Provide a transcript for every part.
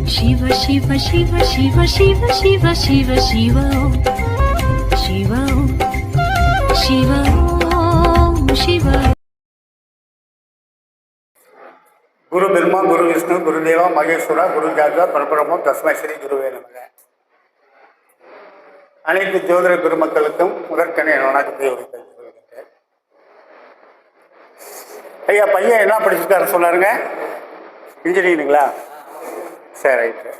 शिव शिव शिव शिव शिव शिव शिव शिव शिव शिव शिव குரு பிரம்மா குரு விஷ்ணு குருதேவா மகேஸ்வரா குரு ஜாதா பரபிரம்மம் தஸ்மை ஸ்ரீ குருவே நமக. அனைத்து ஜோதிட பெருமக்களுக்கும் முதற்கனே வணக்கத்தை உரைத்தேன். ஐயா, பையன் என்ன படிச்சிருக்காரு சொன்னாருங்க? இன்ஜினியரிங்களா? சரி, ரைட்டு.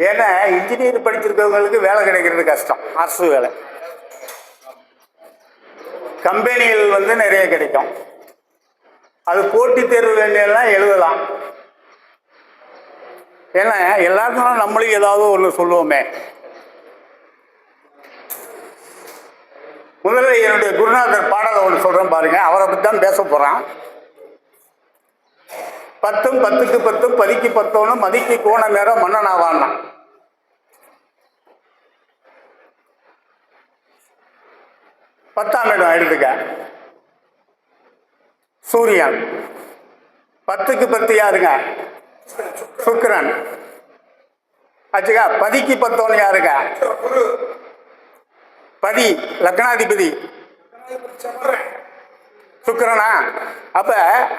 ஏன்னா இன்ஜினியர் படிச்சிருக்கவங்களுக்கு வேலை கிடைக்கிறது கஷ்டம். அரசு வேலை கம்பெனிகள் நிறைய கிடைக்கும். அது போட்டித் தேர்வு வேண்டியெல்லாம் எழுதலாம். ஏன்னா எல்லாருக்கும் நம்மளும் ஏதாவது ஒன்று சொல்லுவோமே. முதல்ல என்னுடைய குருநாதர் பாடலை ஒன்று சொல்கிறேன் பாருங்க. அவரை பற்றி தான் பேச போகிறான். 10 10க்கு 10 10க்கு 10 மதிக்கு கோண நேரம் மன்னனாவான்னா. பத்தாம் இடம் எடுத்துக்க. சூரியன். 10க்கு 10 யாருங்க? சுக்கிரன். ஆச்சுக்கா. 10க்கு 10 யாருங்க? பதி லக்னாதிபதி சுக்கிரனா. அப்ப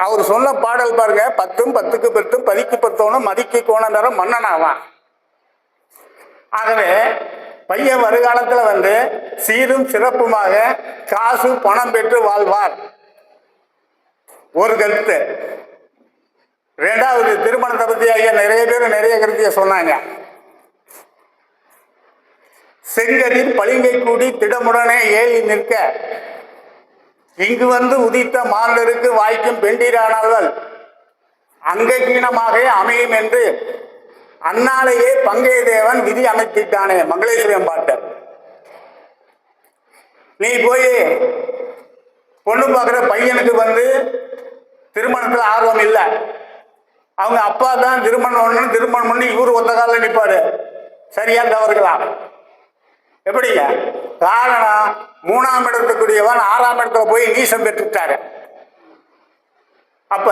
அவர் சொன்ன பாடல் பாருங்க. 10 10க்கு 10 10க்கு 10 மதிக்கு கோண நேரம் மன்னனாவான். ஆகவே பையன் வருகாலத்தில் சீரும் சிறப்புமாக காசு பணம் பெற்று வாழ்வார். ஒரு கருத்து. ரெண்டாவது, திருமணத்தை பத்தி ஐயா நிறைய பேர் நிறைய கருத்திய சொன்னாங்க. செங்கதிர் பளிங்கை கூடி திடமுடனே ஏறி நிற்க இங்கு உதித்த மாந்தருக்கு வாய்க்கும் பெண்டீரானவர்கள் அங்ககீனமாக அமையும் என்று அந்நாளையே பங்கைய தேவன் விதி அமைத்திட்டானே. மங்களேஸ்வரம் பாட்டு. நீ போய் பொண்ணு பார்க்குற பையனுக்கு திருமணத்தில் ஆர்வம் இல்லை. அவங்க அப்பா தான் திருமணம் பண்ணி இவரு ஒத்த காலில் நிற்பாரு. சரியா தவறுக்கலாம்? எப்படிங்க? காரணம், 3ஆம் இடத்துக்குரியவன் 6ஆம் இடத்துல போய் நீசம் பெற்றுட்டாரு. அப்ப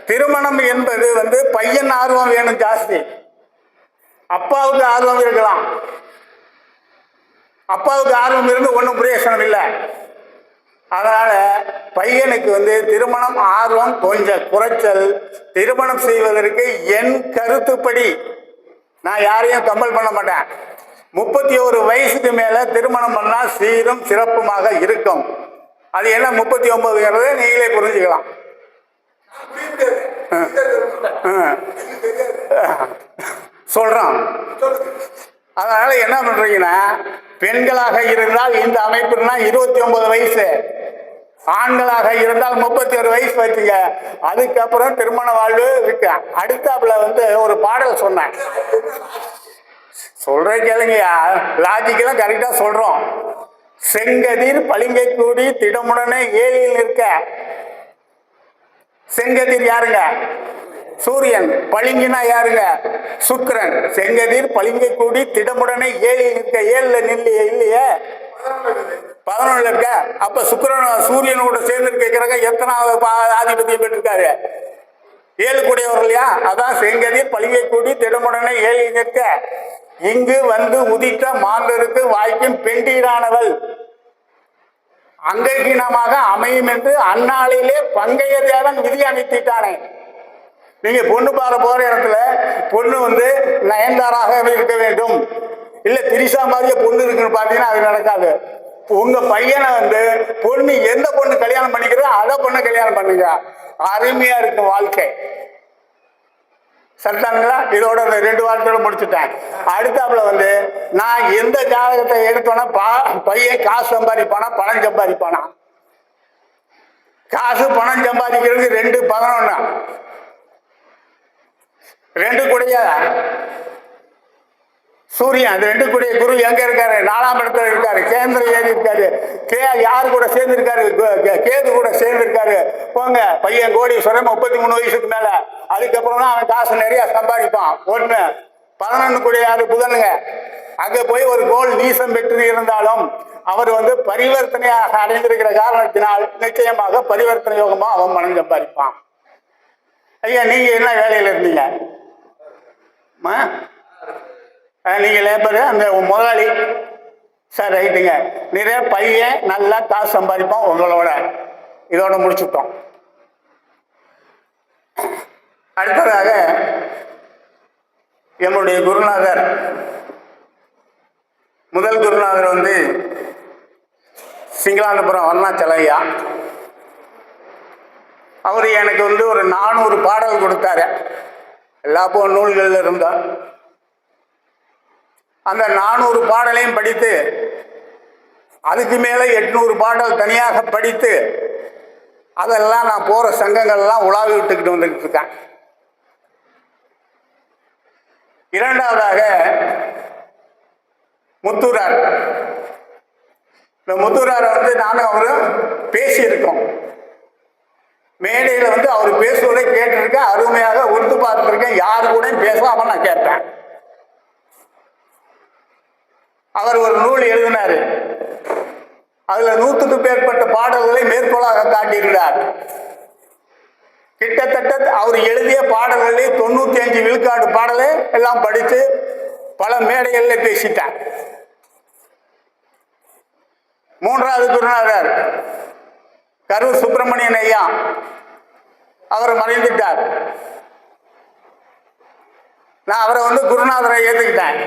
திருமணம் என்பது பையன் ஆர்வம் வேணும் ஜாஸ்தி. அப்பாவுக்கு ஆர்வம் இருக்கலாம். அப்பாவுக்கு ஆர்வம் இருந்து ஒன்றும் பிரயோசனம் இல்லை. அதனால பையனுக்கு திருமணம் ஆர்வம் கொஞ்சம் குறைச்சல். திருமணம் செய்வதற்கு என் கருத்துப்படி, நான் யாரையும் கம்பல் பண்ண மாட்டேன், 31 வயசுக்கு மேல திருமணம் பண்ணா சீரும் சிறப்புமாக இருக்கும். அது என்ன 39ங்கிறத நீங்களே புரிஞ்சுக்கலாம். சொல்றோம். அதனால என்ன பண்றீங்கன்னா, பெண்களாக இருந்தால் இந்த அமைப்புனா 29 வயசு, ஆண்களாக இருந்தால் 31 வயசு வச்சுங்க. அதுக்கப்புறம் திருமண வாழ்வு இருக்கு. அடுத்தாப்புல ஒரு பாடல் சொன்னேன். சொல்ற கேளுங்கயா, லாஜிக்கெல்லாம் கரெக்டா சொல்றோம். செங்கதிர் பளிங்கை கூடி திடமுடனே ஏழில் நிற்க. செங்கதிர் யாருங்க? சூரியன். பளிங்குனா யாருங்க? சுக்கிரன். செங்கதிர் பளிங்கை கூடி திடமுடனே ஏழில் நிற்க. 7ல நில்லையே, இல்லையே 11 இருக்க. அப்ப சுக்கிரன் சூரியனோட சேர்ந்து இருக்கிறாங்க. எத்தனாவது ஆதிபத்தியம் பெற்றிருக்காரு? 7 கூடியவர் இல்லையா? அதான் செங்கதிர் பளிங்கை கூடி திடமுடனே ஏழில் நிற்க இங்கு உதித்த மாந்தருக்கு வாய்க்கும் பெண்டீரானவள் அங்ககீனமாக அமையும் என்று அந்நாளிலே பங்கைய தேவன் விதி அமைத்திட்டானே. நீங்க பொண்ணு பார்க்க போற இடத்துல பொண்ணு நயன்தாராக இருக்க வேண்டும், இல்ல திரிசா மாதிரியே பொண்ணு இருக்குன்னு பாத்தீங்கன்னா அது நடக்காது. உங்க பையனை பொண்ணு எந்த பொண்ணு கல்யாணம் பண்ணிக்கிறதோ அதை பொண்ணு கல்யாணம் பண்ணுங்க. அருமையா இருக்கும் வாழ்க்கை. சரிதானுங்களா? இதோட 2 வாரத்தோட முடிச்சுட்டேன். அடுத்தாப்புல நான் எந்த ஜாதகத்தை எடுத்தோன்னா பையன் காசு சம்பாதிப்பானா பணம் சம்பாதிப்பானா? காசு பணம் சம்பாதிக்கிறது 2 11 2 கூடிய சூரியன். அது 2 கூடிய குரு எங்க இருக்காரு? 4ஆம் இடத்துல இருக்காரு. கேந்திரம் ஏறி இருக்காரு. யாரு கூட சேர்ந்து இருக்காரு? கேது கூட சேர்ந்து இருக்காரு. போங்க, பையன் கோடீஸ்வரன் 33 வயசுக்கு மேல. அதுக்கப்புறம் தான் அவன் காசு நிறைய சம்பாதிப்பான். 1 11 கூடிய யாரு? புதனுங்க. அங்க போய் ஒரு கோல் நீசம் பெற்று இருந்தாலும் அவர் பரிவர்த்தனையாக அடைந்திருக்கிற காரணத்தினால் நிச்சயமாக பரிவர்த்தனை யோகமா அவன் மனம் சம்பாதிப்பான். ஐயா, நீங்க என்ன வேலையில இருந்தீங்க? நீங்க லேபரு, அந்த முதலாளி. சார் ரைட்டுங்க. நிறைய பையன் நல்லா காசு சம்பாதிப்போம் உங்களோட. இதோட முடிச்சுட்டோம். அடுத்ததாக என்னுடைய குருநாதர், முதல் குருநாதர் வந்து சிங்களாந்தபுரம் அருணாச்சலையா. அவர் எனக்கு வந்து ஒரு 400 பாடல் கொடுத்தாரு. எல்லா நூல்களில் இருந்தார். அந்த 400 பாடலையும் படித்து, அதுக்கு மேலே 800 பாடல் தனியாக படித்து, அதெல்லாம் நான் போகிற சங்கங்கள்லாம் உலாவி விட்டுக்கிட்டு வந்துக்கிட்டு இருக்கேன். இரண்டாவதாக முத்துரார். இந்த முத்துராரை வந்து நானும் அவரும் பேசியிருக்கோம். மேடையில் வந்து அவர் பேசுவதை கேட்டிருக்கேன். அருமையாக உறுத்து பார்த்துருக்கேன். யாரு கூட பேசாமல் நான் கேட்டேன். அவர் ஒரு நூல் எழுதினார். அதுல 100க்கும் மேற்பட்ட பாடல்களை மேற்கோளாக காட்டியிருந்தார். கிட்டத்தட்ட அவர் எழுதிய பாடல்களே 95 விழுக்காடு பாடலை எல்லாம் படித்து பல மேடைகளில் பேசிட்டார். மூன்றாவது குருநாதர் கரூர் சுப்பிரமணியன் ஐயா. அவர் மறைந்துட்டார். நான் அவரை வந்து குருநாதரை ஏற்றுக்கிட்டேன்.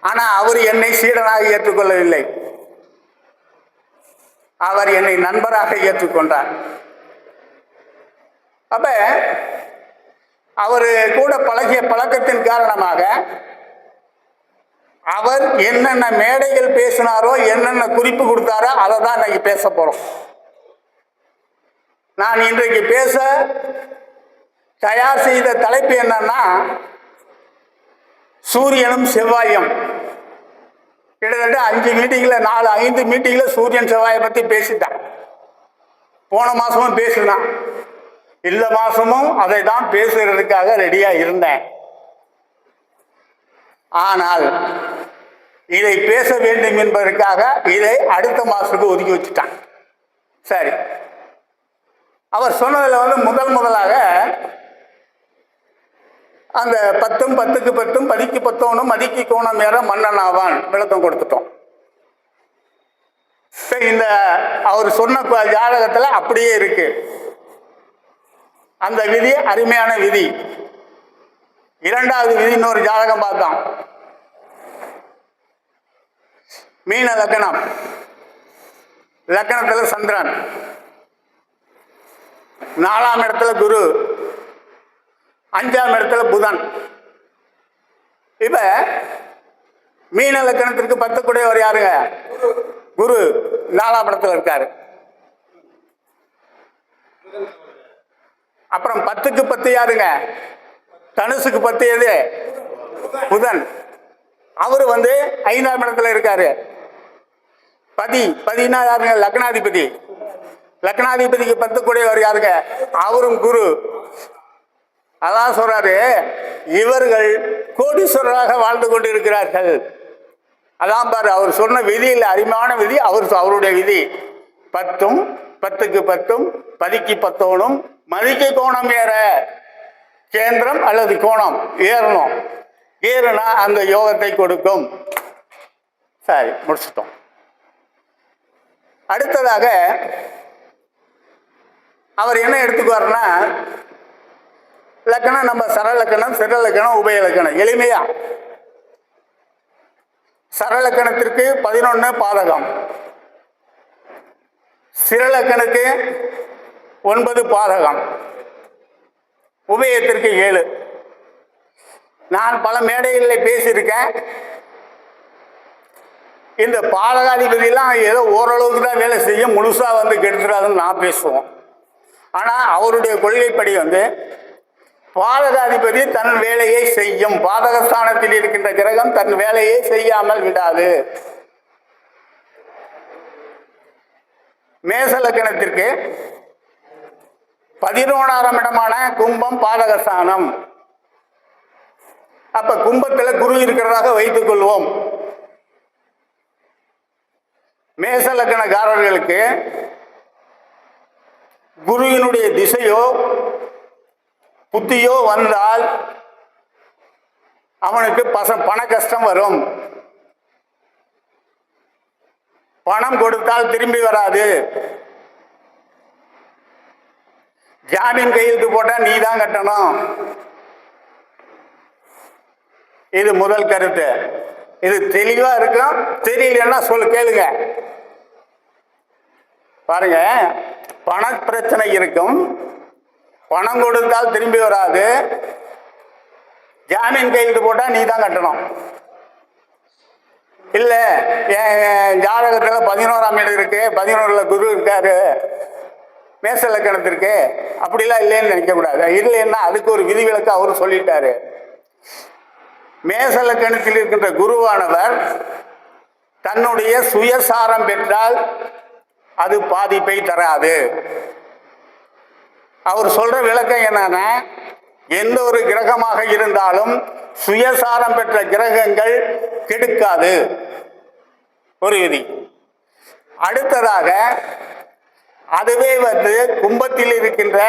ஆனா அவர் என்னை சீடனாக ஏற்றுக்கொள்ளவில்லை. அவர் என்னை நண்பராக ஏற்றுக்கொண்டார். அப்ப அவர் கூட பழகிய பழக்கத்தின் காரணமாக அவர் என்னென்ன மேடைகள் பேசினாரோ, என்னென்ன குறிப்பு கொடுத்தாரோ, அதை தான் இன்னைக்கு பேச போறோம். நான் இன்றைக்கு பேச தயார் செய்த தலைப்பு என்னன்னா, சூரியனும் செவ்வாயும். கிட்டத்தட்ட 5 மீட்டிங்ல 4-5 மீட்டிங்ல சூரியன் செவ்வாயை பத்தி பேசிட்டான். போன மாசமும் பேசினான். இந்த மாசமும் அதை தான் பேசுறதுக்காக ரெடியா இருந்தேன். ஆனால் இதை பேச வேண்டும் என்பதற்காக இதை அடுத்த மாசத்துக்கு ஒதுக்கி வச்சுட்டான். சரி, அவர் சொன்னதுல வந்து முதலாக அந்த 10 10க்கு 10 10க்கு 10 மதிக்கு கோணம் ஏற மன்னன் ஆவான் விளக்கம் கொடுத்துட்டோம். இந்த அவர் சொன்ன ஜாதகத்துல அப்படியே இருக்கு. அந்த விதி அருமையான விதி. இரண்டாவது விதி இன்னொரு ஜாதகம் பார்த்தோம். மீன லக்னம், லக்னத்துல சந்திரன், 4ஆம் இடத்துல குரு, 5ஆம் இடத்துல புதன். இப்ப மீன லக்னத்திற்கு 10 கூடியவர் யாருங்க? குரு 4ஆம் இடத்துல இருக்காரு. அப்புறம் 10க்கு 10 யாருங்க? தனுசுக்கு 10 எது? புதன். அவரு வந்து 5ஆம் இடத்துல இருக்காரு. பதினா யாருங்க? லக்னாதிபதி. லக்னாதிபதிக்கு 10 கூடியவர் யாருங்க? அவரும் குரு. அதான் சொல்றாரு, இவர்கள் கோடீஸ்வரராக வாழ்ந்து கொண்டிருக்கிறார்கள். அதான் பாரு, அவர் சொன்ன விதியில் அருமையான விதி. அவருடைய விதி 10ம் 10க்கு 10ம் 10க்கு 10 மதிக்கு கோணம் ஏற, கேந்திரம் அல்லது கோணம் ஏறணும். ஏறுனா அந்த யோகத்தை கொடுக்கும். சரி, முடிச்சிட்டோம். அடுத்ததாக அவர் என்ன எடுத்துக்குவார்னா, லக்கணம் நம்ம சரலக்கணம், சிறலக்கணம், உபயலக்கணம். எளிமையா சரலக்கணத்திற்கு 11 பாதகம், சிறலக்கணக்கு 9 பாதகம், உபயத்திற்கு 7. நான் பல மேடைகளில் பேசியிருக்கேன். இந்த பாதகாதிபதியெல்லாம் ஏதோ ஓரளவுக்கு தான் வேலை செய்ய, முழுசா வந்து கெடுத்துடாதுன்னு நான் பேசுவோம். ஆனால் அவருடைய கொள்கைப்படி வந்து பாதகாதிபதி தன் வேலையை செய்யும். பாதகஸ்தானத்தில் இருக்கின்ற கிரகம் தன் வேலையை செய்யாமல் விடாது. மேச லக்னத்திற்கு 11ஆம் இடமான கும்பம் பாதகஸ்தானம். அப்ப கும்பத்துல குரு இருக்கிறதாக வைத்துக் கொள்வோம். மேச லக்னக்காரர்களுக்கு குருவினுடைய திசையோ புத்தியோ வந்தால் அவனுக்கு பண கஷ்டம் வரும். பணம் கொடுத்தால் திரும்பி வராது. ஜாமீன் கையெழுத்து போட்டா நீ தான் கட்டணும். இது முதல் கருத்து. இது தெளிவா இருக்கும். தெரியலன்னா கேளுங்க. பாருங்க, பண பிரச்சனை இருக்கும், பணம் கொடுத்தால் திரும்பி வராது, ஜாமீன் கையெழுத்து போட்டா நீ தான் கட்டணும். இல்ல என் ஜாதகத்துல 11ஆம் இடம் இருக்கு, 11ல குரு இருக்காரு, மேச லக்கணத்திற்கு, அப்படிலாம் இல்லைன்னு நினைக்க கூடாது. இல்லைன்னா அதுக்கு ஒரு விதிவிலக்கு அவரு சொல்லிட்டாரு. மேச லக்கணத்தில் இருக்கின்ற குருவானவர் தன்னுடைய சுயசாரம் பெற்றால் அது பாதிப்பை தராது. அவர் சொல்ற விளக்கம் என்னன்னா, எந்த ஒரு கிரகமாக இருந்தாலும் சுயசாரம் பெற்ற கிரகங்கள் கெடுக்காது, ஒரு விதி. அடுத்ததாக அதுவே கும்பத்தில் இருக்கின்ற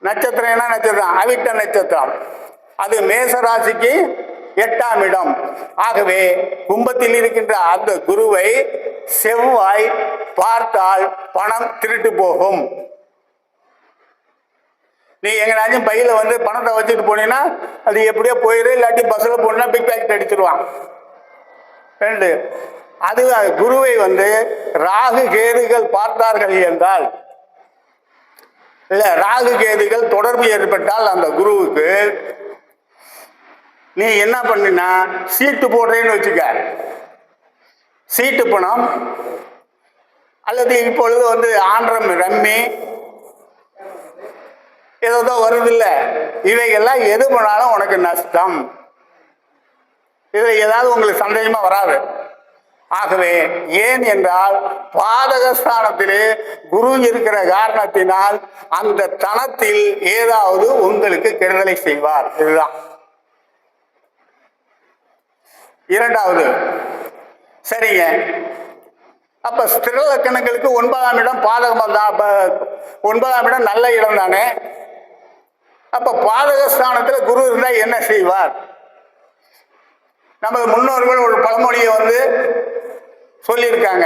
நட்சத்திரம் என்ன நட்சத்திரம்? அவிட்ட நட்சத்திரம். அது மேசராசிக்கு 8ஆம் இடம். ஆகவே கும்பத்தில் இருக்கின்ற அந்த குருவை செவ்வாய் பார்த்தால் பணம் திருட்டு போகும். நீ எங்கனாச்சும் பையில பணத்தை வச்சுட்டு போனீங்கன்னா அது எப்படியோ போயிரு, இல்லாட்டி பஸ்ல போனா பிக் பேக்கெட் அடிச்சிருவான். ரெண்டு, அது குருவை ராகு கேதுகள் பார்த்தார்கள் என்றால், இல்ல ராகு கேதுகள் தொடர்பு ஏற்பட்டால் அந்த குருவுக்கு நீ என்ன பண்ணினா, சீட்டு போடுறேன்னு வச்சுக்க, சீட்டு பணம் அல்லது இப்பொழுது ஆண்டம் ரம்மி ஏதோ வருது இல்ல, இவைகள்லாம் எது பண்ணாலும் உனக்கு நஷ்டம். இதுல ஏதாவது உங்களுக்கு சந்தேகமா வராது. ஆகவே ஏன் என்றால் பாதகஸ்தானத்திலே குரு இருக்கிற காரணத்தினால் அந்த தனத்தில் ஏதாவது உங்களுக்கு கெடுதலை செய்வார். இதுதான். இரண்டாவது, சரிங்க, அப்ப ஸ்திர லக்கணங்களுக்கு 9ஆம் இடம் பாதகமா தான். 9ஆம் இடம் நல்ல இடம் தானே. அப்ப பாதகஸ்தானத்துல குரு இருந்தா என்ன செய்வார்? நமது முன்னோர்கள் ஒரு பழமொழியை சொல்லியிருக்காங்க,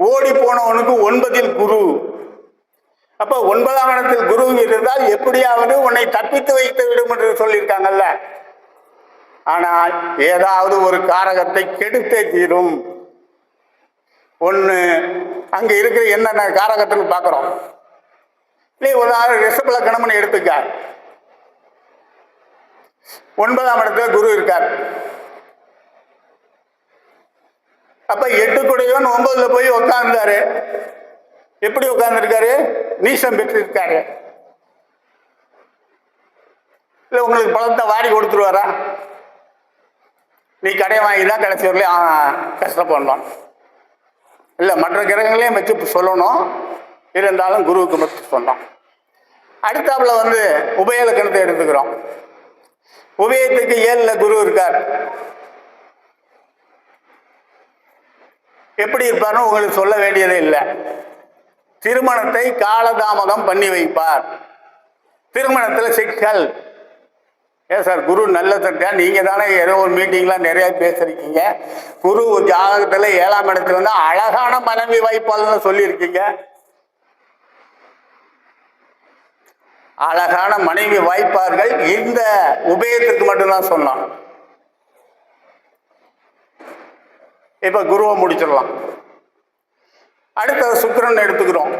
ஓடி போனவனுக்கு 9ல் குரு. அப்ப 9ஆம் இடத்தில் குரு இருந்தால் எப்படியாவது உன்னை தப்பித்து வைத்து விடும் என்று சொல்லியிருக்காங்கல்ல. ஆனால் ஏதாவது ஒரு காரகத்தை கெடுத்தே தீரும். ஒண்ணு அங்க இருக்கிற என்னென்ன காரகத்துன்னு பாக்குறோம். நீ உதாரணம் ரிஷப லக்கணம்னு எடுத்துக்க, 9ஆம் இடத்துல குரு இருக்கார். அப்ப 8 கூடையவன் 9ல போய் உட்கார்ந்தாரு. எப்படி உட்கார்ந்துருக்காரு? நீசம் பெற்று இருக்காரு. இல்ல உங்களுக்கு பழத்தை வாரி கொடுத்துருவாரா? நீ கடை வாங்கிதான் கடைசி வரலையும் கஷ்டப்படலாம். இல்ல மற்ற கிரகங்களையும் வச்சு சொல்லணும், இருந்தாலும் குருவுக்கு மட்டும் சொன்னோம். அடுத்தாப்புல உபயலக்கணத்தை எடுத்துக்கிறோம். உபயத்துக்கு 7ல குரு இருக்கார். எப்படி இருப்பார்னு உங்களுக்கு சொல்ல வேண்டியதே இல்லை. திருமணத்தை காலதாமதம் பண்ணி வைப்பார். திருமணத்துல சிக்கல். ஏன் சார் குரு நல்ல தட்டா? நீங்க தானே ஏதோ ஒரு மீட்டிங்லாம் நிறைய பேசிருக்கீங்க. குரு ஜாதகத்துல 7ஆம் இடத்துல அழகான மனைவி வாய்ப்பாள்னு சொல்லியிருக்கீங்க. அழகான மனைவி வாய்ப்பார்கள் இந்த உபயத்திற்கு மட்டும்தான் சொன்னான். இப்ப குருவை முடிச்சிடலாம். அடுத்த சுக்கிரன் எடுத்துக்கிறோம்.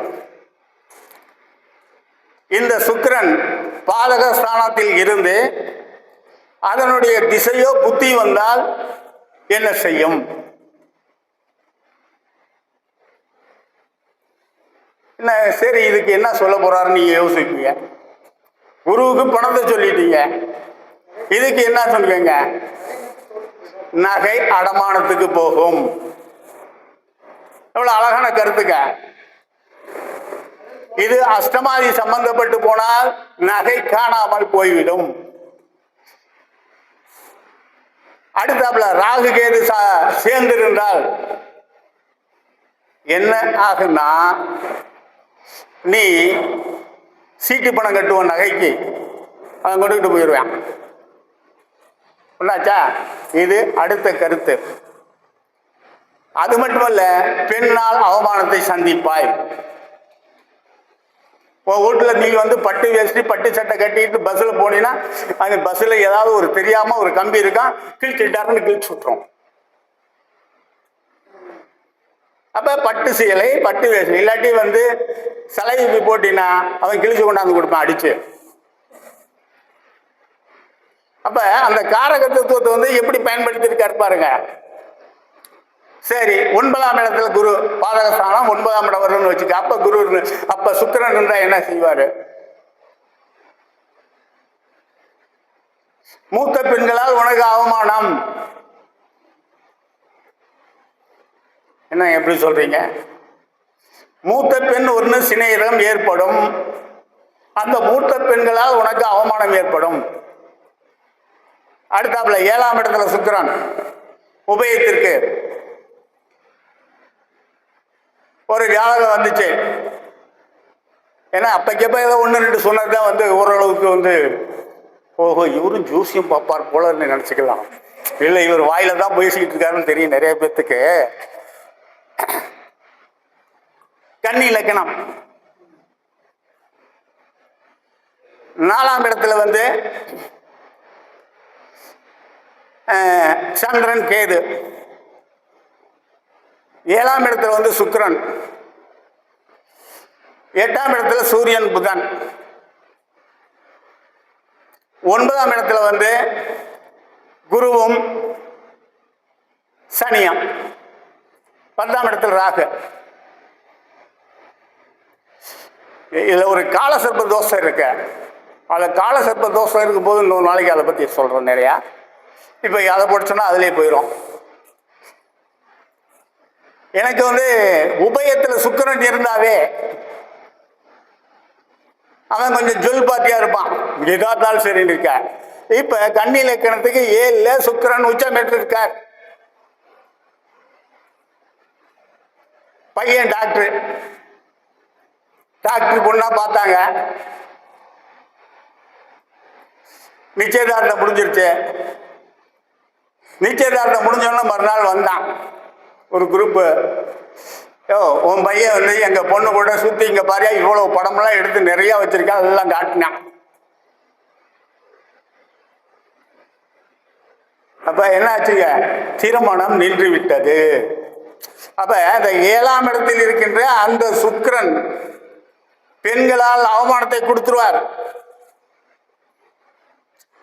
இந்த சுக்கிரன் பாதகஸ்தானத்தில் இருந்து அதனுடைய திசையோ புத்தி வந்தால் என்ன செய்யும்? என்ன சரி, இதுக்கு என்ன சொல்ல போறாருன்னு நீங்க யோசிப்பீங்க. குருவுக்கு பணத்தை சொல்லிட்டீங்க, இதுக்கு என்ன சொல்லுவீங்க? நகை அடமானத்துக்கு போகும். எவ்வளவு அழகான கருத்துக்க. இது அஷ்டமாதி சம்பந்தப்பட்டு போனால் நகை காணாமல் போய்விடும். அடுத்தாப்புல ராகு கேது சேர்ந்திருந்தால் என்ன ஆகுன்னா, நீ சீட்டு பணம் கட்டுவோம் நகைக்கு, அவன் கொண்டுகிட்டு போயிடுவான். ஒன்னாச்சா? இது அடுத்த கருத்து. அது மட்டுமல்ல, பெண்ணால் அவமானத்தை சந்திப்பாய். உன் வீட்டில் நீங்க வந்து பட்டு வேஷ்டி பட்டு சட்டை கட்டிட்டு பஸ்ல போனீங்கன்னா அந்த பஸ்ல ஏதாவது ஒரு தெரியாம ஒரு கம்பி இருக்கான், கிழிச்சுட்டாருன்னு கிழிச்சு விட்டுரும். அப்ப பட்டு சேலை பட்டு வேஷ்டி இல்லாட்டி வந்து சலவை போட்டினா அவன் கிழிச்சு கொண்டாந்து கொடுப்பான் அடிச்சு. அப்ப அந்த காரகத்துவத்தை வந்து எப்படி பயன்படுத்திருக்காரு பாருங்க. சரி, 9ஆம் இடத்துல குரு பாதகஸ்தானம், 9ஆம் இடம் வரும்னு வச்சுக்க. அப்ப குரு, அப்ப சுக்கிரன் இருந்தா என்ன செய்வாரு? மூத்த பெண்களால் உனக்கு அவமானம். என்ன எப்படி சொல்றீங்க? மூத்த பெண் ஒன்று சிநேகிதம் ஏற்படும். அந்த மூத்த பெண்களால் உனக்கு அவமானம் ஏற்படும். அடுத்தாப்புல 7ஆம் இடத்துல சுக்கிரன் உபயத்திற்கு ஒரு ஜாதகம் வந்துச்சு. ஏன்னா அப்பக்கப்ப ஏதோ 1-2 சொன்னதுதான் வந்து ஓரளவுக்கு வந்து ஓஹோ இவரும் ஜோசியம் பார்ப்பார் போலன்னு நினைச்சுக்கலாம். இல்லை, இவர் வாயில தான் பேசிக்கிட்டு இருக்காருன்னு தெரியும் நிறைய பேர்த்துக்கு. கன்னி லக்னம் 4ஆம் இடத்துல வந்து சந்திரன் கேது, 7ஆம் இடத்துல வந்து சுக்கிரன், 8ஆம் இடத்துல சூரியன் புதன், 9ஆம் இடத்துல வந்து குருவும் சனியும், 10ஆம் இடத்துல ராகு. இதுல ஒரு காலசர்ப்ப தோஷம் இருக்கு. அந்த காலசர்ப்ப தோஷம் இருக்கும் போது இன்னொரு நாளைக்கு அதை பத்தி சொல்றோம் நிறையா. இப்ப அதை படிச்சோன்னா அதுலயே போயிடும். எனக்கு வந்து உபயத்துல சுக்கிரன் இருந்தாவே அவன் கொஞ்சம் ஜொல் பாத்தியா இருப்பான், எதாத்தாலும் சரி இருக்க. இப்ப கன்னி லக்கணத்துக்கு 7ல சுக்கிரன் உச்சம் பெற்றிருக்கார். பையன் டாக்டர் பொண்ணா பார்த்தாங்க, நிச்சயதார்த்தம் முடிஞ்சிருச்சு. நிச்சயதார்த்தம் முடிஞ்சோன்னா மறுநாள் வந்தான் ஒரு குரூப்பு. உன் பையன் வந்து எங்க பொண்ணு கூட சுத்தி இங்க பாரியா இவ்வளவு படமெல்லாம் எடுத்து நிறைய வச்சிருக்கான், அதெல்லாம் காட்டினான். அப்ப என்ன ஆச்சுங்க? திருமணம் நின்று விட்டது. அப்ப அந்த 7ஆம் இடத்தில் இருக்கின்ற அந்த சுக்கிரன் பெண்களால் அவமானத்தை கொடுத்துருவார்.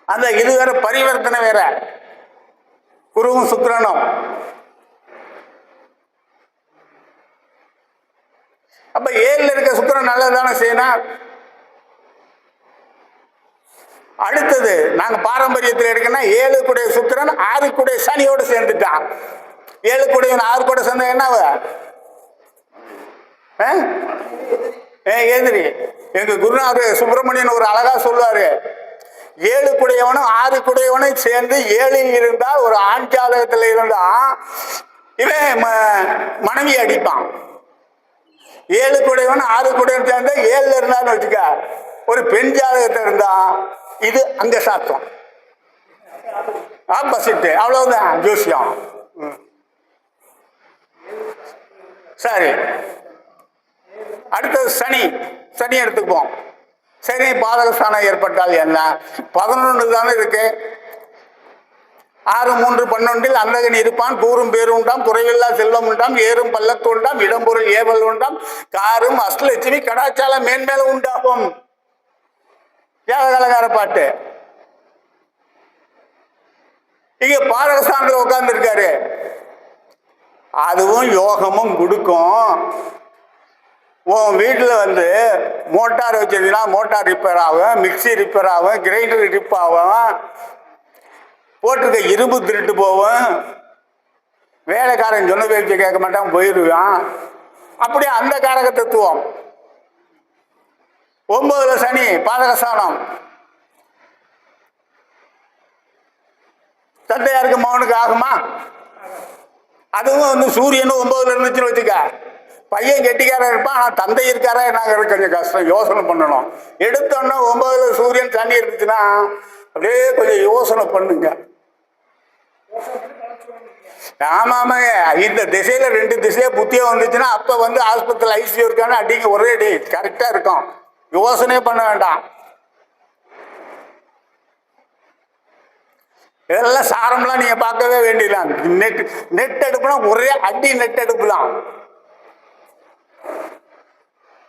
அந்த இது வேற பரிவர்த்தனை வேற, குருவும் சுக்கிரனும். அப்ப 7ல இருக்க சுக்கிரன் நல்லதானே செய்யணும். அடுத்தது நாங்க பாரம்பரியத்தில் எடுக்கணும்னா 7 கூடிய சுக்கிரன் 6 கூடிய சனியோடு சேர்ந்துட்டான். 7 கூடிய 6 கூட சேர்ந்த என்ன எதிரி. எங்க குருநாதர் சுப்பிரமணியன் ஒரு அழகா சொல்லுவாரு, 7 கூடையவனும் 6 கூடையவனும் சேர்ந்து 7ல் இருந்தால் ஒரு ஆண் ஜாதகத்தில் இருந்தா இவன் மனைவி அடிப்பான். 7 கூடையவன் 6 கூடையவன் சேர்ந்து 7ல இருந்தான்னு வச்சுக்க, ஒரு பெண் ஜாதகத்தை இருந்தா இது அங்க சாத்தம் ஆப்போசிட். அவ்வளவுதான் ஜோசியம். சரி, அடுத்தது சனி எடுத்துக்குவோம். சரி, பாதகஸ்தானம் ஏற்பட்டால் என்ன? 11 தானே இருக்கு. 6, 3, 12 அந்தகன் இருப்பான். கூறும் பேரு உண்டாம், குறைவில்லா செல்வம் உண்டாம், ஏறும் பல்லத்து உண்டாம், இடம்பொருள் ஏவல் உண்டாம், காரும் அஷ்டலட்சுமி கடாச்சால மேன்மேல உண்டாகும். கலகார பாட்டு. இங்க பாதகஸ்தானத்தில் உட்கார்ந்து இருக்காரு. அதுவும் யோகமும் கொடுக்கும். உன் வீட்டில் வந்து மோட்டார் வச்சிருந்தீங்கன்னா மோட்டார் ரிப்பேர் ஆகும், மிக்சி ரிப்பேர் ஆகும், கிரைண்டர் ரிப் ஆகும், போட்டிருக்க இரும்பு திருட்டு போகும், வேலைக்காரன் சொன்ன பேச்சு கேட்க மாட்டான் போயிடுவான். அப்படியே அந்த காரக தத்துவம். 9ல சனி பாதகஸ்தானம். தந்தையாருக்கு மகனுக்கு ஆகுமா? அதுவும் வந்து சூரியனும் 9ல இருந்துச்சுன்னு வச்சுக்க, பையன் கெட்டிக்காரன் இருப்பான், ஆனால் தந்தை இருக்காரா என்ன கொஞ்சம் கஷ்டம், யோசனை பண்ணணும். எடுத்தோன்னா 9ல சூரியன் சனி இருந்துச்சுன்னா அப்படியே கொஞ்சம் யோசனை பண்ணுங்க. ஆமா ஆமாங்க. இந்த திசையில 2 திசையா புத்தியா வந்துச்சுன்னா அப்ப வந்து ஆஸ்பத்திரியில் ஐசியூ இருக்கான்னு அடிங்க ஒரே அடி கரெக்டா இருக்கும். யோசனையே பண்ண வேண்டாம். இதெல்லாம் சாரம்லாம் நீங்க பார்க்கவே வேண்டியலாம். நெட் எடுப்புனா ஒரே அடி நெட் எடுப்புலாம்.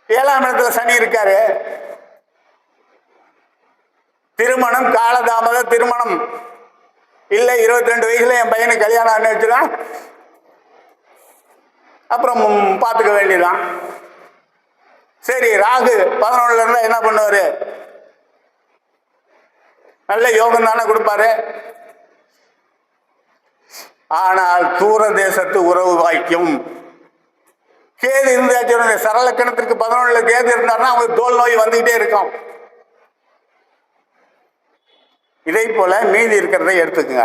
7ஆம் இடத்துல சனி இருக்காரு. திருமணம் காலதாமத திருமணம் இல்ல 22 வயசுல என் பையனுக்கு கல்யாணம் ஆச்சுன்னா அப்புறம் பார்த்துக்க வேண்டியதான். சரி, ராகு 11ல இருந்தா என்ன பண்ணுவாரு? நல்ல யோகம் தானே கொடுப்பாரு. ஆனால் தூர தேசத்து உறவு வாய்க்கும். கேது இருந்தாச்சு சரலக்கணத்திற்கு 11ல கேது இருந்தாருன்னா அவங்களுக்கு தோல் நோய் வந்துகிட்டே இருக்கும். இதே போல மீதி இருக்கிறத எடுத்துக்குங்க.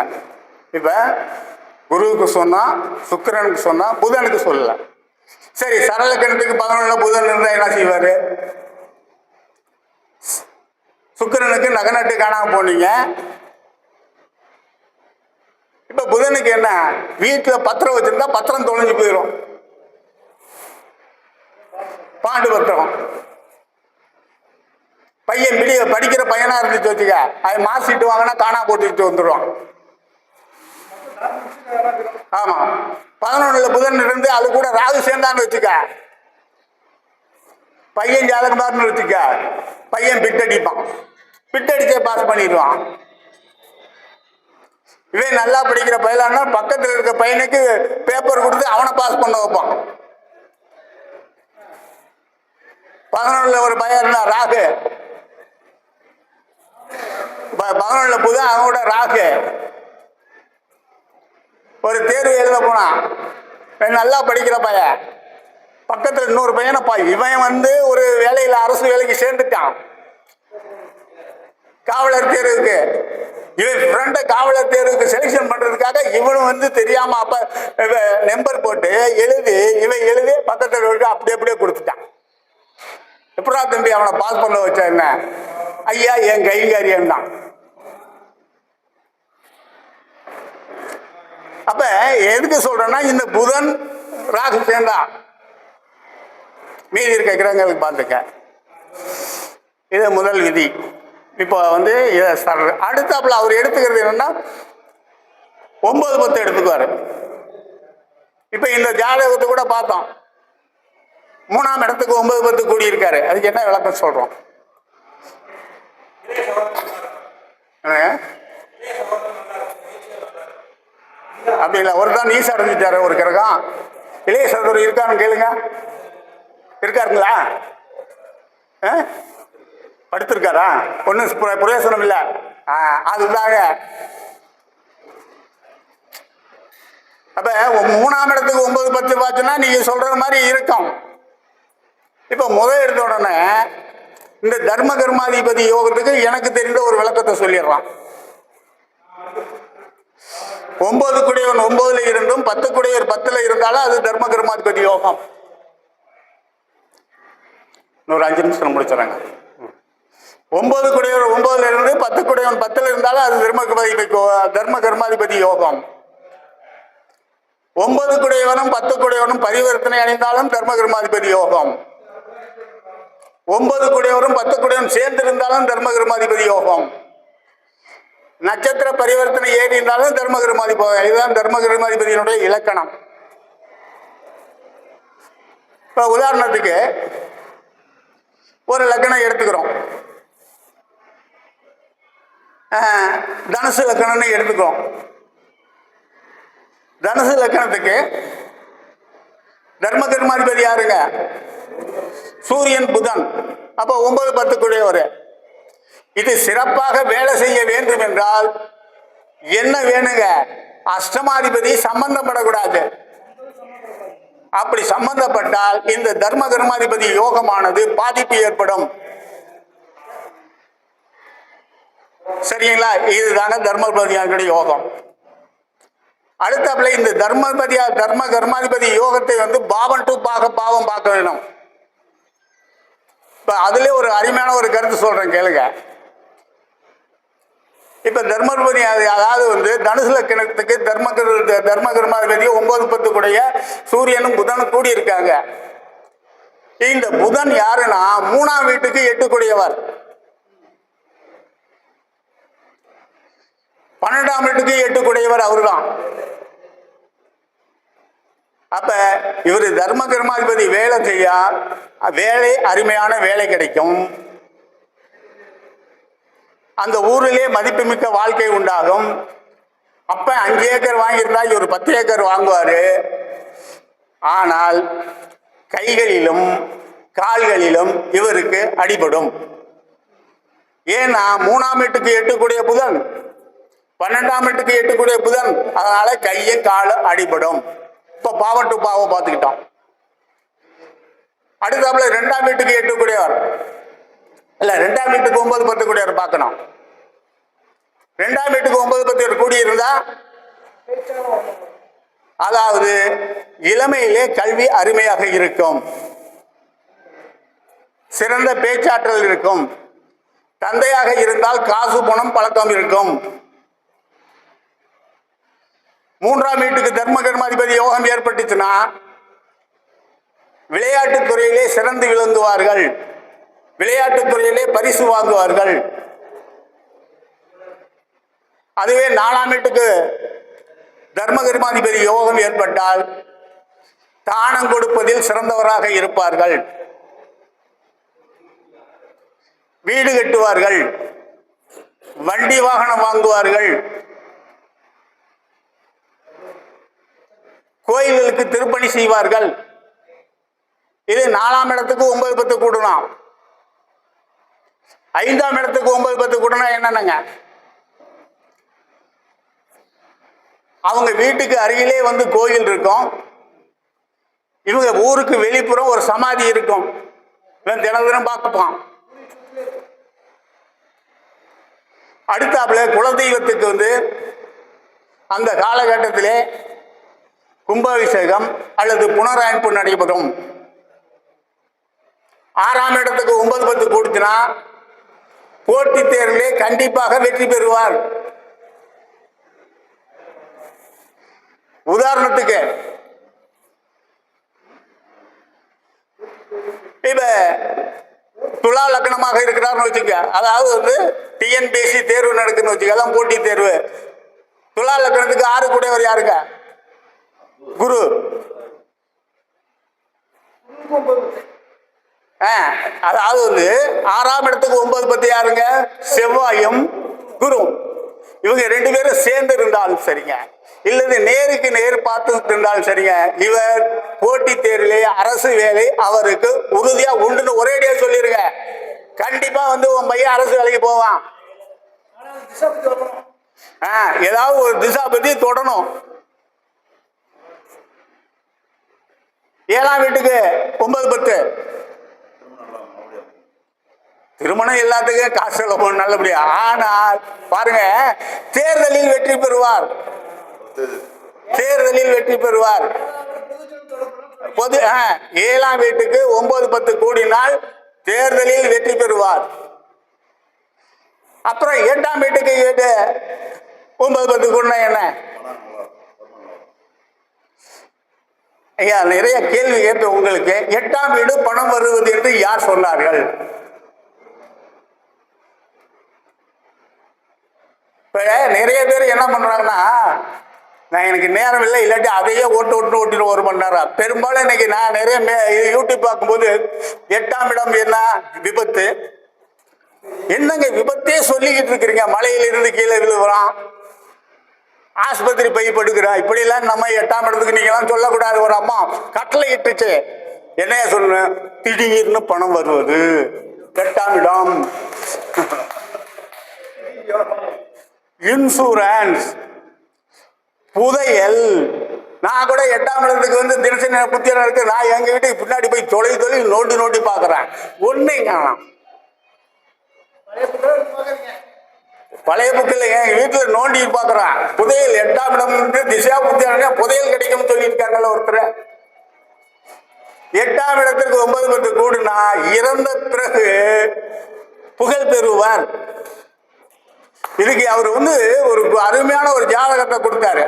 இப்ப குருவுக்கு சொன்னா, சுக்கிரனுக்கு சொன்னா, புதனுக்கு சொல்லல. சரி, சரலக்கணத்துக்கு 11ல புதன் இருந்தா என்ன செய்வாரு? சுக்கிரனுக்கு நகநட்டு காணாம போனீங்க. இப்ப புதனுக்கு என்ன? வீட்டுல பத்திரம் வச்சிருந்தா பத்திரம் தொலைஞ்சு போயிடும். பாண்டு பத்திரம். பையன் படிக்கிற பையனா இருந்துச்சு வச்சுக்க, அது மார்க்ஷீட் வாங்கினா காணா போட்டுட்டு வந்துடும். ஆமா, 11ல புதன் இருந்து அது கூட ராகு சேர்ந்தான்னு வச்சுக்க, பையன் ஜாதகமாருன்னு வச்சுக்க, பையன் பிட் அடிப்பான். பிட் அடிச்சே பாஸ் பண்ணிடுவான். இவன் நல்லா படிக்கிற பையனா பக்கத்தில் இருக்க பையனுக்கு பேப்பர் கொடுத்து அவனை பாஸ் பண்ண வைப்பான். 11ல ஒரு பையன் இருந்தா ராகு, 11ல புதன், அவனோட ராகு. ஒரு தேர்வு எழுத போனான், நல்லா படிக்கிற பையன், பக்கத்துல இன்னொரு பையனை இவன் வந்து ஒரு வேலையில அரசு வேலைக்கு சேர்ந்துட்டான். காவலர் தேர்வுக்கு இவன் ஃப்ரெண்ட காவலர் தேர்வுக்கு செலக்ஷன் பண்றதுக்காக இவனும் வந்து தெரியாம அப்ப நம்பர் போட்டு இவன் எழுதி பக்கத்துல அப்படியே கொடுத்துட்டான். எப்படா தம்பி அவனை பாஸ் பண்ண வச்சா என்ன? ஐயா என் கைகாரியம் தான். அப்ப எதுக்கு சொல்றேன்னா, இந்த புதன் ராகு சேர்ந்தா மீதி இருக்க கிரகங்களுக்கு பார்த்துக்க. இது முதல் விதி. இப்போ வந்து அடுத்தாப்புல அவர் எடுத்துக்கிறது என்னன்னா 9, 10 எடுத்துக்குவாரு. இப்ப இந்த ஜாதகத்தை கூட பார்த்தோம், 3ஆம் இடத்துக்கு 9, 10 கூடி இருக்காரு. அதுக்கு என்ன விளக்கம் சொல்றோம்? அப்படி இல்லை, ஒரு தான் நீச அடைஞ்சிட்டாரு ஒரு கிரகம். இளைய சகோதரர் இருக்கான்னு கேளுங்க. இருக்காருங்களா? படுத்திருக்காரா? ஒன்றும் பிரயோசனம் இல்லை. அதுதாங்க. அப்ப 3ஆம் இடத்துக்கு 9, 10 பார்த்துன்னா நீங்க சொல்ற மாதிரி இருக்கும். இப்ப முதல் எடுத்த உடனே இந்த தர்ம கர்மாதிபதி யோகத்துக்கு எனக்கு தெரிந்த ஒரு விளக்கத்தை சொல்லிடுறான். 9 குடையவன் 9ல இருந்தும் 10 குடையவர் 10ல இருந்தாலும் அது தர்ம கர்மாதிபதி யோகம். ஒரு 5 நிமிஷம் முடிச்சுறாங்க. 9 குடையவர் 9ல இருந்து 10 குடையவன் 10ல இருந்தாலும் அது தர்ம கர்மாதிபதி யோகம். 9 குடையவனும் 10 குடையவனும் பரிவர்த்தனை அடைந்தாலும் தர்ம கர்மாதிபதி யோகம். 9 குடையவரும் 10 குடையவன் சேர்ந்து இருந்தாலும் தர்ம கர்மாதிபதி யோகம். நட்சத்திர பரிவர்த்தனை ஏறி இருந்தாலும் தர்ம கர்மாதிபதி. இதுதான் தர்ம கர்மாதிபதியினுடைய இலக்கணம். இப்ப உதாரணத்துக்கு ஒரு லக்கணம் எடுத்துக்கிறோம். தனுசு லக்கணம்னு எடுத்துக்கிறோம். தனுசு லக்கணத்துக்கு தர்ம கர்மாதிபதி யாருங்க? சூரியன், புதன். அப்ப 9, 10 கூடியவர். இது சிறப்பாக வேலை செய்ய வேண்டும் என்றால் என்ன வேணுங்க? அஷ்டமாதிபதி சம்பந்தப்படக்கூடாது. அப்படி சம்பந்தப்பட்டால் இந்த தர்ம கர்மாதிபதி யோகமானது பாதிப்பு ஏற்படும். சரிங்களா? இதுதாங்க தர்மபதியானுடைய யோகம். அடுத்தப்பல இந்த தர்ம கர்மாதிபதி யோகத்தை வந்து பாவம் டு பாவம் பார்க்க வேணும். இப்ப அதுல ஒரு அருமையான ஒரு கருத்து சொல்றேன் கேளுங்க. இப்ப தர்மபுரி அதாவது வந்து தனுசு லக்கணத்துக்கு தர்மகர்மாதிபதி 9-10 கூடிய சூரியனும் புதனும் கூடி இருக்காங்க. இந்த புதன் யாருன்னா 3ஆம் வீட்டுக்கு 8 கூடியவர், 12ஆம் வீட்டுக்கு 8 கூடியவர் அவருதான். அப்ப இவரு தர்ம கர்மாதிபதி வேலை செய்யா வேலை அருமையான வேலை கிடைக்கும், அந்த ஊரிலே மதிப்புமிக்க வாழ்க்கை உண்டாகும். அப்ப 5 ஏக்கர் வாங்கியிருந்தா இவர் 10 ஏக்கர் வாங்குவாரு. ஆனால் கைகளிலும் கால்களிலும் இவருக்கு அடிபடும். ஏன்னா 3ஆம் வீட்டுக்கு 8 கூடிய புதன், 12ஆம் வீட்டுக்கு 8 கூடிய புதன், அதனால கையும் காலும் அடிபடும். இப்ப பாவம் டு பாவம் பார்த்துக்கிட்டோம். அடுத்தாப்புல 2ஆம் வீட்டுக்கு 8 கூடியவர் இல்ல, 2ஆம் வீட்டுக்கு 9-10 கூடியவர் பார்க்கணும். 2ஆம் வீட்டுக்கு 9-10 கூடியிருந்தா அதாவது இளமையிலே கல்வி அருமையாக இருக்கும், சிறந்த பேச்சாற்றல் இருக்கும், தந்தையாக இருந்தால் காசு பணம் பழக்கம் இருக்கும். 3ஆம் வீட்டுக்கு தர்ம கர்மாதிபதி யோகம் ஏற்பட்டுச்சுன்னா விளையாட்டுத் துறையிலே சிறந்து விளங்குவார்கள், விளையாட்டுத் துறையிலே பரிசு வாங்குவார்கள். அதுவே 4ஆம் வீட்டுக்கு தர்ம கர்மாதிபதி யோகம் ஏற்பட்டால் தானம் கொடுப்பதில் சிறந்தவராக இருப்பார்கள், வீடு கட்டுவார்கள், வண்டி வாகனம் வாங்குவார்கள், கோயில்களுக்கு திருப்பணி செய்வார்கள். இது 4ஆம் இடத்துக்கு 9-10 கூடணும். 5ஆம் இடத்துக்கு 9-10 கூடனா என்னங்க, அவங்க வீட்டுக்கு அருகிலே வந்து கோயில் இருக்கும், இவங்க ஊருக்கு வெளிப்புறம் ஒரு சமாதி இருக்கும், இவன் தினம் பார்ப்பான். அடுத்தாப்புல குலதெய்வத்துக்கு வந்து அந்த காலகட்டத்திலே கும்பாபிஷேகம் அல்லது புனராயன்பு நடைபெறும். 6ஆம் இடத்துக்கு 9-10 கொடுத்துனா போட்டித் தேர்விலே கண்டிப்பாக வெற்றி பெறுவார். உதாரணத்துக்கு இப்ப துலா லக்னமாக இருக்கிறார்னு வச்சுக்க, அதாவது வந்து டிஎன்பிஎஸ்சி தேர்வு நடக்குன்னு வச்சுக்க, அதான் போட்டி தேர்வு. துலா லக்னத்துக்கு 6 கூடியவர் யாருங்க, குரு. அதாவது வந்து 6ஆம் இடத்துக்கு 9-10 யாருங்க, செவ்வாயும் குரு. இவங்க 2 பேரும் சேர்ந்து இருந்தாலும் சரிங்க, இல்லது நேருக்கு நேர் பார்த்து இருந்தாலும் சரிங்க, இவர் போட்டி தேர்விலே அரசு வேலை அவருக்கு உறுதியா உண்டுன்னு ஒரேடியா சொல்லிருங்க. கண்டிப்பா வந்து உன் பையன் அரசு வேலைக்கு போவான். ஏதாவது ஒரு திசா பத்தி தொடணும். 7ஆம் வீட்டுக்கு 9-10 திருமணம் எல்லாத்துக்கும் காசு செலவு நல்லபடியா. ஆனால் பாருங்க, தேர்தலில் வெற்றி பெறுவார், தேர்தலில் வெற்றி பெறுவார். பொது 7ஆம் வீட்டுக்கு 9-10 கூடினால் தேர்தலில் வெற்றி பெறுவார். அப்புறம் 8ஆம் வீட்டுக்கு 9-10 கூடினா என்ன ஐயா, நிறைய கேள்வி கேட்ப உங்களுக்கு. 8ஆம் வீடு பணம் வருவது என்று யார் சொன்னார்கள்? இப்ப நிறைய பேர் என்ன பண்றாங்கன்னா, நான் எனக்கு நேரம் இல்லை, இல்லாட்டி அதையே ஓட்டிட்டு 1 மணி நேரம். பெரும்பாலும் இன்னைக்கு நான் நிறைய யூடியூப் பார்க்கும்போது 8ஆம் இடம் என்ன விபத்து, என்னங்க விபத்தே சொல்லிக்கிட்டு இருக்கிறீங்க, மலையிலிருந்து கீழே விழுவுறான், ஆஸ்பத்திரி போய் படுக்கிறோம், இப்படி எல்லாம் நம்ம 8ஆம் இடத்துக்கு நீங்க எல்லாம் சொல்லக்கூடாது. ஒரு அம்மா கட்டளை இட்டுச்சு, என்னைய சொல்ல, திடீர்னு பணம் வருவது 8ஆம் இடம். இன்சூரன்ஸ், புதையல். நான் கூட 8ஆம் இடத்துக்கு வந்து தினசரி புத்தியம் இருக்கு, நான் எங்க வீட்டுக்கு பின்னாடி போய் தொலை நோண்டி பாக்குறேன், ஒன்னையும் காணாம். பழைய புக்கில் என் வீட்டுல நோண்டி பாக்குறான், புதையல் 8ஆம் இடம் திசா புத்தியம் புதையல் கிடைக்கும் சொல்லியிருக்காங்கல்ல ஒருத்தர். 8ஆம் இடத்திற்கு 9-10 கூடுனா இறந்த பிறகு புகழ் பெறுவார். இதுக்கு அவர் வந்து ஒரு அருமையான ஒரு ஜாதகத்தை கொடுத்தாரு.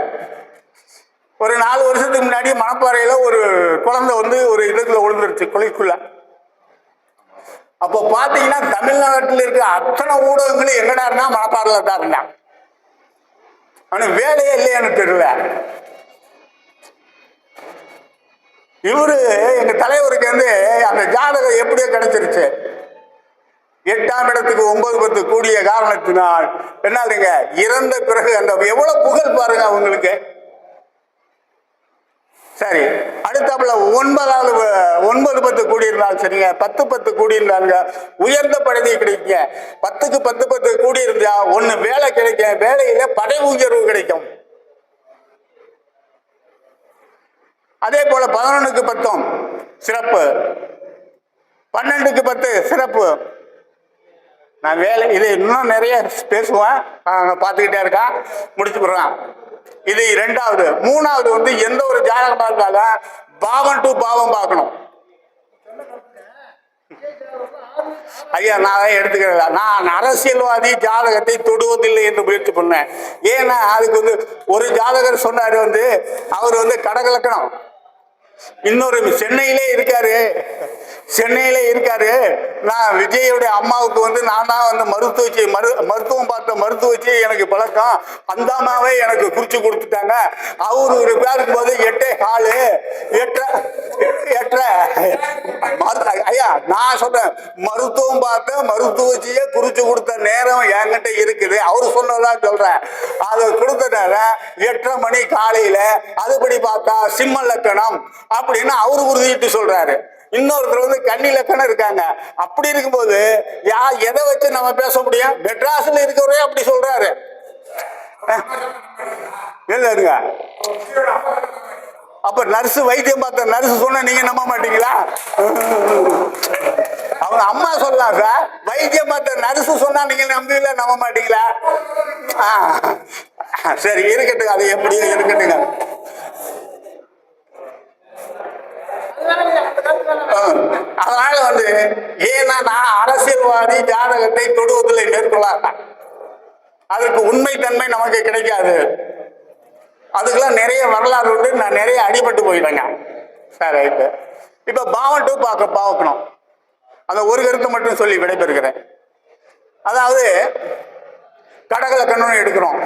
ஒரு 4 வருஷத்துக்கு முன்னாடி மணப்பாறையில ஒரு குழந்தை வந்து ஒரு இதுக்குள்ள விழுந்துருச்சு, குழிக்குள்ள. அப்போ பாத்தீங்கன்னா தமிழ்நாட்டில் இருக்க அத்தனை ஊடகங்களும் எங்கடா இருந்தா மணப்பாறையில தான் இருந்தான். ஆனா வேலையே இல்லையான்னு தெரியல. இவரு எங்க தலைவருக்கு வந்து அந்த ஜாதகம் எப்படியோ கிடைச்சிருச்சு. 8ஆம் இடத்துக்கு 9 10 கூடிய காரணத்தினால் என்னதுங்க, இறந்த பிறகு அந்த எவ்வளவு புகழ் பாருங்க அவங்களுக்கு. சரி, அடுத்தாப்புல 9 10 கூடியிருந்தாலும் சரிங்க, 10 10 கூடியிருந்தாங்க, உயர்ந்த பதவி கிடைக்குங்க. 10க்கு 10 10 கூடியிருந்தா ஒண்ணு வேலை கிடைக்கும், வேலையில பதவி உயர்வு கிடைக்கும். அதே போல 11க்கு 10 சிறப்பு, 12க்கு 10 சிறப்பு. நான் வேலை இது இன்னும் நிறைய பேசுவேன், பார்த்துக்கிட்டே இருக்கேன், முடிச்சு போடுறேன். இது 2வது. 3வது வந்து எந்த ஒரு ஜாதகமா இருந்தாலும் பாவம் டு பாவம் பார்க்கணும். ஐயா நான் எடுத்துக்கிறேன், நான் அரசியல்வாதி ஜாதகத்தை தொடுவதில்லை என்று முயற்சி பண்ணேன். ஏன்னா அதுக்கு வந்து ஒரு ஜாதகர் சொன்னாரு வந்து, அவர் வந்து கடகலக்கணம், இன்னொரு சென்னையிலே இருக்காரு, நான் விஜயோடைய அம்மாவுக்கு வந்து நான் தான் வந்து மருத்துவம் பார்த்த மருத்துவச்சி எனக்கு பழக்கம், அந்த அம்மாவே எனக்கு குறிச்சு கொடுத்துட்டாங்க. அவரு ஒரு பேருக்கு போது 8 ஐயா நான் சொல்றேன், மருத்துவம் பார்த்த மருத்துவச்சியே குறிச்சு கொடுத்த நேரம் என்கிட்ட இருக்குது. அவரு சொன்னதான் சொல்றேன். அதை கொடுத்ததால 8:30 மணி காலையில அதுபடி பார்த்தா சிம்ம லக்கணம் அப்படின்னு அவரு உறுதிட்டு சொல்றாரு. இன்னொருத்தர் வந்து கன்னி லக்கணம் இருக்காங்க. அப்படி இருக்கும்போது எதை வச்சு நம்ம பேச முடியும்? மெட்ராஸ்ல இருக்கிறவரே அப்படி சொல்றாரு. இல்லைங்க, அப்ப நர்ஸ் வைத்தியம் பார்த்த நர்ஸ் சொன்னா நீங்க நம்ப மாட்டீங்களா? அவங்க அம்மா சொல்லலாம் சார், வைத்தியம் பார்த்த நர்ஸ் சொன்னா நீங்க நம்ப மாட்டீங்களா? சரி இருக்கட்டும், அது எப்படியோ இருக்கட்டுங்க. அதனால வந்து ஏன்னா நான் அரசியல்வாதி ஜாதகத்தை தொடுவதில்லை மேற்கொள்ளாங்க, அதுக்கு உண்மை தன்மை நமக்கு கிடைக்காது. அதுக்கெல்லாம் நிறைய வரலாறு உண்டு, நான் நிறைய அடிபட்டு போயிட்டேங்க. சரி ரைட்டு. இப்ப பாவம் டு பார்க்கணும். அந்த ஒரு கருத்தை மட்டும் சொல்லி விடைபெறுகிறேன். அதாவது கடகலக்கணம் எடுக்கிறோம்.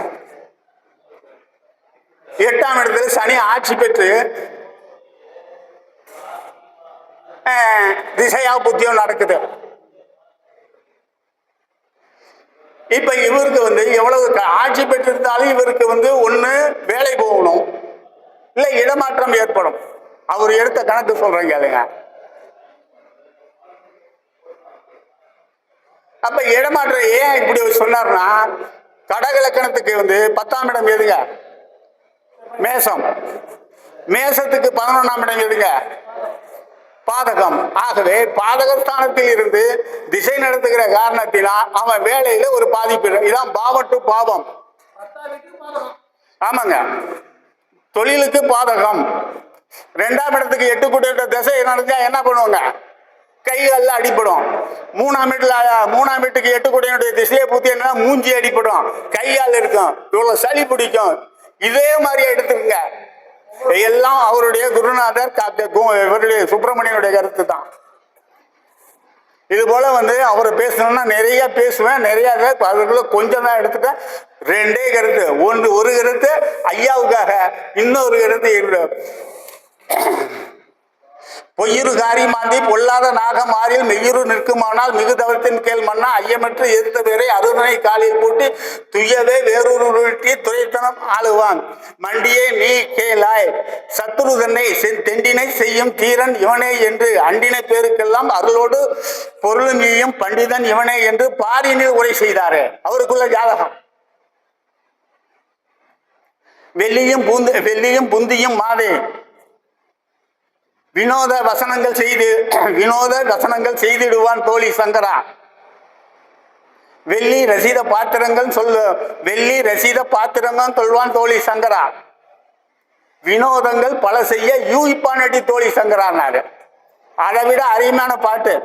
8ஆம் இடத்துல சனி ஆட்சி பெற்று திசையா புத்தியம் நடக்குது. இப்ப இவருக்கு வந்து எவ்வளவு ஆட்சி பெற்றிருந்தாலும் இவருக்கு வந்து ஒண்ணு வேலை போகணும், இல்ல இடமாற்றம் ஏற்படும். அவர் எடுத்த கணக்கு சொல்றீங்க இல்லைங்க. அப்ப இடமாற்றம் ஏன் இப்படி சொன்னார்னா, கடகலக்கணத்துக்கு வந்து 10ஆம் இடம் எதுங்க? மேசம். மேசத்துக்கு 11ஆம் இடம் எதுங்க? பாதகம். ஆகவே பாதகஸ்தானத்தில் இருந்து திசை நடத்துகிற காரணத்தினால் அவன் வேலையில ஒரு பாதிப்பு. இதான் பாவம் டு பாவம். ஆமாங்க, தொழிலுக்கு பாதகம். 2ஆம் இடத்துக்கு 8 கூட்ட திசை நடந்தா என்ன பண்ணுவாங்க? கைகள்ல அடிப்படும். 3ஆம் வீட்டுக்கு 8 கூடையுடைய திசையை பூத்தி என்ன மூஞ்சி அடிப்படும், கையால் இருக்கும், இவ்வளவு சளி பிடிக்கும். இதே மாதிரி எடுத்துக்கங்க. எல்லாம் அவருடைய குருநாதர் இவருடைய சுப்பிரமணியனுடைய கருத்து தான். இது போல வந்து அவரை பேசணும்னா நிறைய பேசுவேன், நிறைய அதுக்குள்ள கொஞ்சம் தான் எடுத்துட்டேன். 2 கருத்து. ஒரு கருத்து ஐயாவுக்காக, இன்னொரு கருத்து பொய்யிரு காரி மாந்தி பொல்லாத நாக மாறில் மெய்யுறு நிற்குமானால் மிகு தவத்தின் கேள் மன்னா ஐயமற்று எதிர்த்த பேரை அருணனை காலில் போட்டு துயவே வேறொருட்டி துறைத்தனம் ஆளுவான் மண்டியே நீ கேளாய் சத்துரு தன்னை தெண்டினை செய்யும் தீரன் இவனே என்று அண்டினை பேருக்கெல்லாம் அருளோடு பொருளும் ஈயும் பண்டிதன் இவனே என்று பாரினில் உரை செய்தாரு. அவருக்குள்ள ஜாதகம். வெள்ளியும் புந்தியும் மாதே வினோத வசனங்கள் செய்திடுவான் தோழி சங்கரா. வெள்ளி ரசீத பாத்திரங்கள் சொல்வான் தோழி சங்கரா. வினோதங்கள் பல செய்ய யூகிப்பானடி தோழி சங்கரானாரு. அதை விட அருமையான பாட்டு.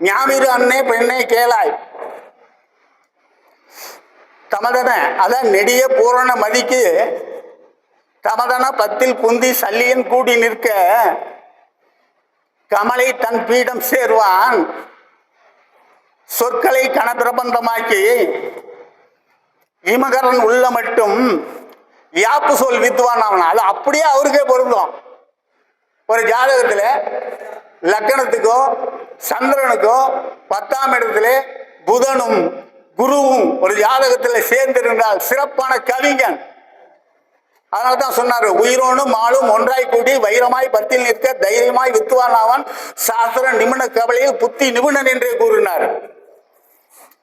ஞாமிரு அன்னை பெண்ணை கேளாய் தமதன அதான் நெடிய பூரண மதிக்கு தமதன பத்தில் புந்தி சல்லியன் கூடி நிற்க கமலை தன் பீடம் சேர்வான் சொற்களை கனப்பிரபந்தமாக்கி இமகரன் உள்ள மட்டும் யாப்பு சொல் வித்துவான் அவன். அது அப்படியே அவருக்கே பொருந்தும். ஒரு ஜாதகத்துல லக்கணத்துக்கோ சந்திரனுக்கோ 10ஆம் இடத்துல புதனும் குருவும் ஒரு ஜாதகத்துல சேர்ந்திருந்தால் சிறப்பான கவிஞன். அதனால்தான் சொன்னாரு, உயிரோனும் மாலும் ஒன்றாய் கூடி வைரமாய் பத்தில் நிற்க தைரியமாய் வித்துவான் அவன் சாஸ்திர நிபுண கவலையில் புத்தி நிபுணன் என்றே கூறினார்.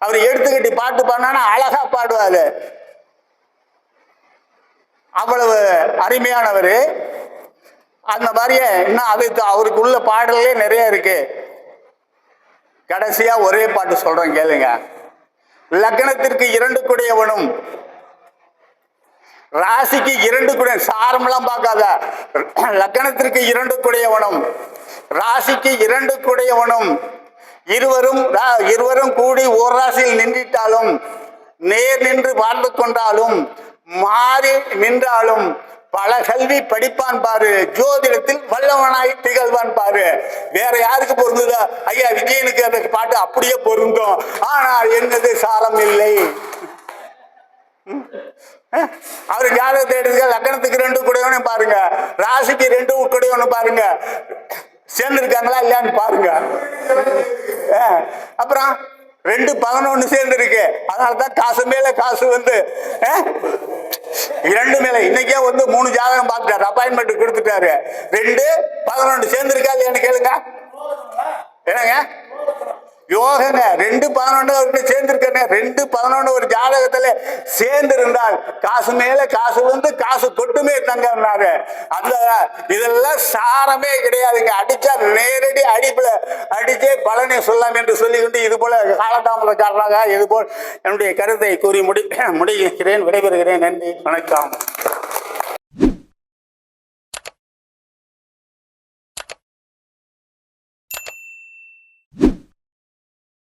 அவர் எடுத்துக்கிட்டு பாட்டு பாடினா அழகா பாடுவாரு. அவ்வளவு அருமையானவர். அந்த மாதிரியே இன்னும் அதுக்கு அவருக்கு உள்ள பாடலே நிறைய இருக்கு. கடைசியா ஒரே பாட்டு சொல்றேன் கேளுங்க. லக்னத்திற்கு 2 குடையவனும் ராசிக்கு 2 குடைய, சாரம்லாம் பார்க்காத. லக்னத்திற்கு 2 குடையவனும் ராசிக்கு 2 குடையவனும் இருவரும் கூடி ஓர் ராசியில் நின்றிட்டாலும் நேர் நின்று பார்த்து கொண்டாலும் மாறி நின்றாலும் பல கல்வி படிப்பான் பாரு, ஜோதிடத்தில் வல்லவனாய் திகழ்வான் பாரு. வேற யாருக்கு பொருந்துதா? ஐயா விஜயனுக்கு அந்த பாட்டு அப்படியே பொருந்தும். ஆனால் என்னது சாரம் இல்லை. அவரு ஜாதகத்தை எடுத்துக்க, லக்னத்துக்கு 2 குடையவனு பாருங்க, ராசிக்கு 2 குடையவனு பாருங்க, சேர்ந்துருக்காங்களா இல்லையான்னு பாருங்க. அப்புறம் 2-11 சேர்ந்து இருக்கு. அதனாலதான் காசு மேல காசு வந்து 2 மேல. இன்னைக்கே வந்து 3 ஜாதகம் பார்த்துட்டாரு, அப்பாயின்மெண்ட் கொடுத்துட்டாரு. 2-11 சேர்ந்து இருக்கா இல்லையான்னு கேளுங்க. என்னங்க யோகங்க 2-11 சேர்ந்திருக்கேன். 2-11 ஒரு ஜாதகத்துல சேர்ந்து இருந்தால் காசு மேல காசு வந்து காசு கொட்டுமே தங்கன்னாரு. அந்த இதெல்லாம் சாரமே கிடையாதுங்க. அடிச்சா நேரடி அடிப்புல அடிச்சே பலனை சொல்லலாம் என்று சொல்லிக்கொண்டு இது போல காலதாமதக்காரராக இது போல் என்னுடைய கருத்தை கூறி முடிக்கிறேன். விடைபெறுகிறேன். நன்றி, வணக்கம்.